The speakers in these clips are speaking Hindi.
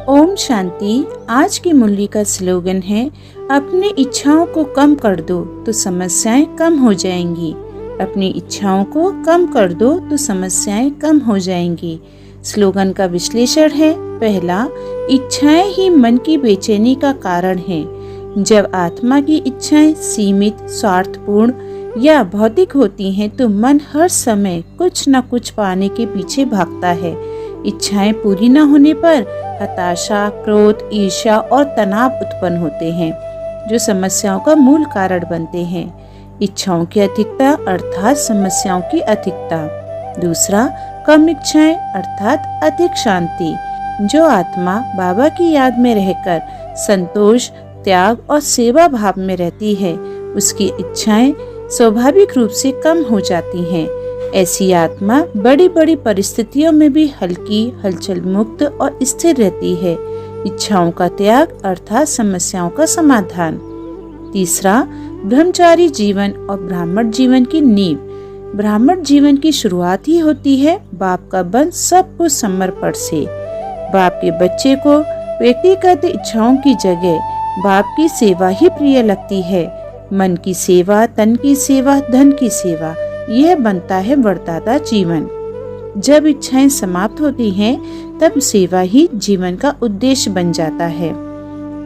ओम शांति। आज की मुरली का स्लोगन है, अपनी इच्छाओं को कम कर दो तो समस्याएं कम हो जाएंगी। अपनी इच्छाओं को कम कर दो तो समस्याएं कम हो जाएंगी। स्लोगन का विश्लेषण है, पहला, इच्छाएं ही मन की बेचैनी का कारण है। जब आत्मा की इच्छाएं सीमित, स्वार्थपूर्ण या भौतिक होती हैं तो मन हर समय कुछ न कुछ पाने के पीछे भागता है। इच्छाएं पूरी न होने पर हताशा, क्रोध, ईर्ष्या और तनाव उत्पन्न होते हैं, जो समस्याओं का मूल कारण बनते हैं। इच्छाओं की अधिकता अर्थात समस्याओं की अधिकता। दूसरा, कम इच्छाएं अर्थात अधिक शांति। जो आत्मा बाबा की याद में रहकर संतोष, त्याग और सेवा भाव में रहती है, उसकी इच्छाएं स्वाभाविक रूप से कम हो जाती हैं। ऐसी आत्मा बड़ी बड़ी परिस्थितियों में भी हल्की, हलचल मुक्त और स्थिर रहती है। इच्छाओं का त्याग अर्थात समस्याओं का समाधान। तीसरा, ब्रह्मचारी जीवन और ब्राह्मण जीवन की नींव। ब्राह्मण जीवन की शुरुआत ही होती है बाप का बंध सब कुछ समर्पण से। बाप के बच्चे को व्यक्तिगत इच्छाओं की जगह बाप की सेवा ही प्रिय लगती है। मन की सेवा, तन की सेवा, धन की सेवा, यह बनता है वरदाता जीवन। जब इच्छाएं समाप्त होती हैं, तब सेवा ही जीवन का उद्देश्य बन जाता है।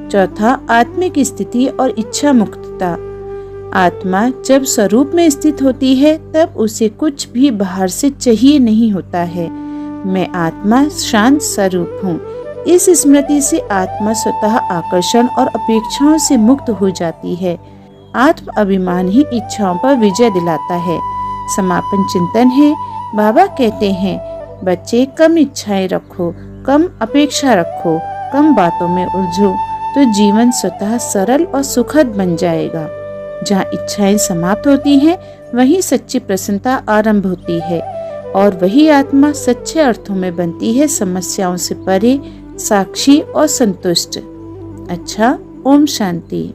चौथा, आत्मिक स्थिति और इच्छा मुक्तता। आत्मा जब स्वरूप में स्थित होती है, तब उसे कुछ भी बाहर से चाहिए नहीं होता है। मैं आत्मा शांत स्वरूप हूँ। इस स्मृति से आत्मा स्वतः आकर्षण और अपेक्षाओं से मुक्त हो जाती है। आत्म अभिमान ही इच्छाओं पर विजय दिलाता है। समापन चिंतन है, बाबा कहते हैं, बच्चे कम इच्छाएं रखो, कम अपेक्षा रखो, कम बातों में उलझो तो जीवन स्वतः सरल और सुखद बन जाएगा। जहाँ इच्छाएं समाप्त होती हैं, वहीं सच्ची प्रसन्नता आरंभ होती है और वही आत्मा सच्चे अर्थों में बनती है समस्याओं से परे, साक्षी और संतुष्ट। अच्छा, ओम शांति।